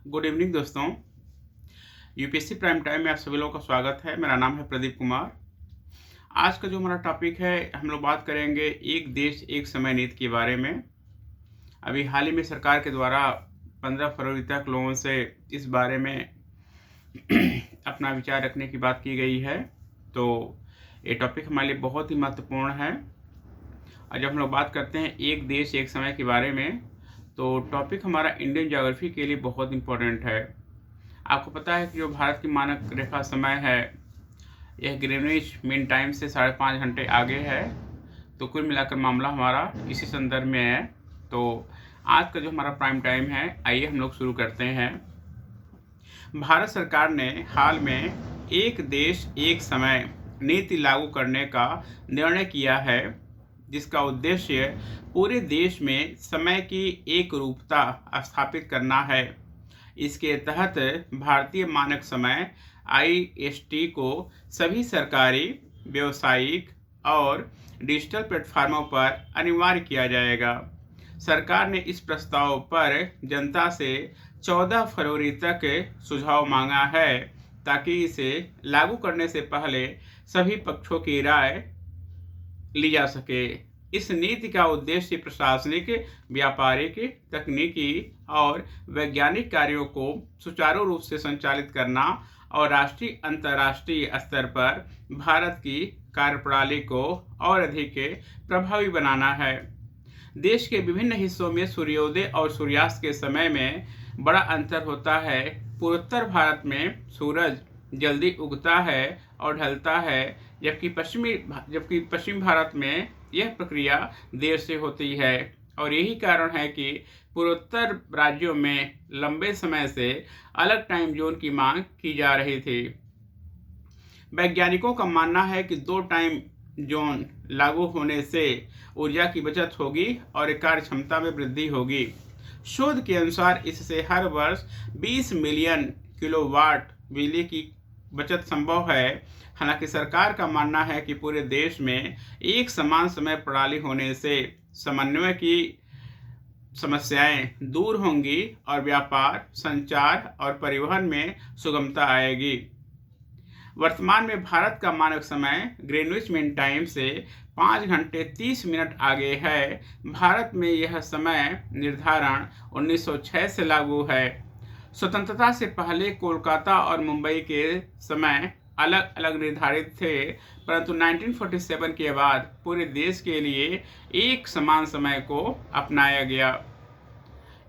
Good evening दोस्तों। UPSC prime time में आप सभी लोगों का स्वागत है। मेरा नाम है प्रदीप कुमार। आज का जो हमारा टॉपिक है, हम लोग बात करेंगे एक देश एक समय नीति के बारे में। अभी हाल ही में सरकार के द्वारा 15 फरवरी तक लोगों से इस बारे में अपना विचार रखने की बात की गई है। तो ये टॉपिक हमारे लिए बहुत ही महत्वपूर्ण है। और जब हम लोग बात करते हैं एक देश एक समय के बारे में, तो टॉपिक हमारा इंडियन ज्योग्राफी के लिए बहुत इम्पोर्टेंट है। आपको पता है कि जो भारत की मानक रेखा समय है, यह ग्रीनविच मीन टाइम से 5.5 घंटे आगे है। तो कुल मिलाकर मामला हमारा इसी संदर्भ में है। तो आज का जो हमारा प्राइम टाइम है, आइए हम लोग शुरू करते हैं। भारत सरकार ने हाल में एक देश एक समय नीति लागू करने का निर्णय किया है, जिसका उद्देश्य पूरे देश में समय की एक रूपता स्थापित करना है। इसके तहत भारतीय मानक समय IST को सभी सरकारी, व्यावसायिक और डिजिटल प्लेटफार्मों पर अनिवार्य किया जाएगा। सरकार ने इस प्रस्ताव पर जनता से 14 फरवरी तक सुझाव मांगा है, ताकि इसे लागू करने से पहले सभी पक्षों की राय ली जा सके। इस नीति का उद्देश्य प्रशासनिक, व्यापारिक, तकनीकी और वैज्ञानिक कार्यों को सुचारू रूप से संचालित करना और राष्ट्रीय अंतर्राष्ट्रीय स्तर पर भारत की कार्यप्रणाली को और अधिक प्रभावी बनाना है। देश के विभिन्न हिस्सों में सूर्योदय और सूर्यास्त के समय में बड़ा अंतर होता है। पूर्वोत्तर भारत में सूरज जल्दी उगता है और ढलता है, जबकि पश्चिम भारत में यह प्रक्रिया देर से होती है। और यही कारण है कि पूर्वोत्तर राज्यों में लंबे समय से अलग टाइम जोन की मांग की जा रही थी। वैज्ञानिकों का मानना है कि 2 टाइम जोन लागू होने से ऊर्जा की बचत होगी और कार्य क्षमता में वृद्धि होगी। शोध के अनुसार इससे हर वर्ष 20 मिलियन किलोवाट बिजली की बचत संभव है। हालांकि सरकार का मानना है कि पूरे देश में एक समान समय प्रणाली होने से समन्वय की समस्याएं दूर होंगी और व्यापार, संचार और परिवहन में सुगमता आएगी। वर्तमान में भारत का मानक समय ग्रीनविच मीन टाइम से 5 घंटे 30 मिनट आगे है। भारत में यह समय निर्धारण 1906 से लागू है। स्वतंत्रता से पहले कोलकाता और मुंबई के समय अलग अलग निर्धारित थे, परंतु 1947 के बाद पूरे देश के लिए एक समान समय को अपनाया गया।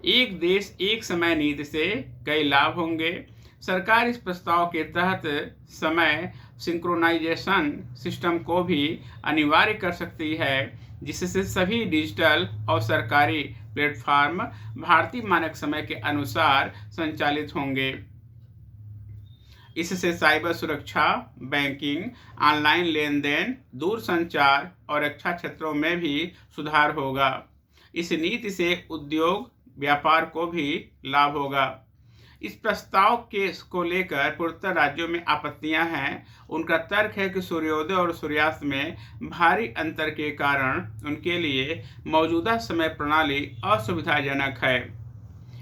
एक देश एक समय नीति से कई लाभ होंगे। सरकार इस प्रस्ताव के तहत समय सिंक्रोनाइजेशन सिस्टम को भी अनिवार्य कर सकती है, जिससे सभी डिजिटल और सरकारी प्लेटफॉर्म भारतीय मानक समय के अनुसार संचालित होंगे। इससे साइबर सुरक्षा, बैंकिंग, ऑनलाइन लेन देन, दूरसंचार और रक्षा क्षेत्रों में भी सुधार होगा। इस नीति से उद्योग, व्यापार को भी लाभ होगा। इस प्रस्ताव को लेकर पूर्वोत्तर राज्यों में आपत्तियां हैं। उनका तर्क है कि सूर्योदय और सूर्यास्त में भारी अंतर के कारण उनके लिए मौजूदा समय प्रणाली असुविधाजनक है।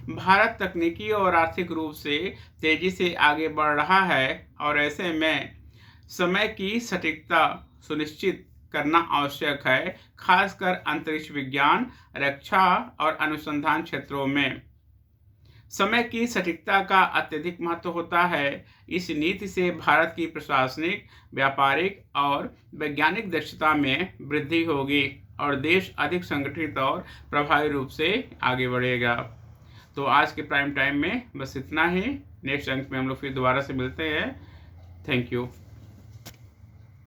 भारत तकनीकी और आर्थिक रूप से तेजी से आगे बढ़ रहा है और ऐसे में समय की सटीकता सुनिश्चित करना आवश्यक है, खासकर अंतरिक्ष विज्ञान, रक्षा और अनुसंधान क्षेत्रों में। समय की सटीकता का अत्यधिक महत्व होता है। इस नीति से भारत की प्रशासनिक, व्यापारिक और वैज्ञानिक दक्षता में वृद्धि होगी और देश अधिक संगठित और प्रभावी रूप से आगे बढ़ेगा। तो आज के प्राइम टाइम में बस इतना ही। नेक्स्ट अंक में हम लोग फिर दोबारा से मिलते हैं। Thank you.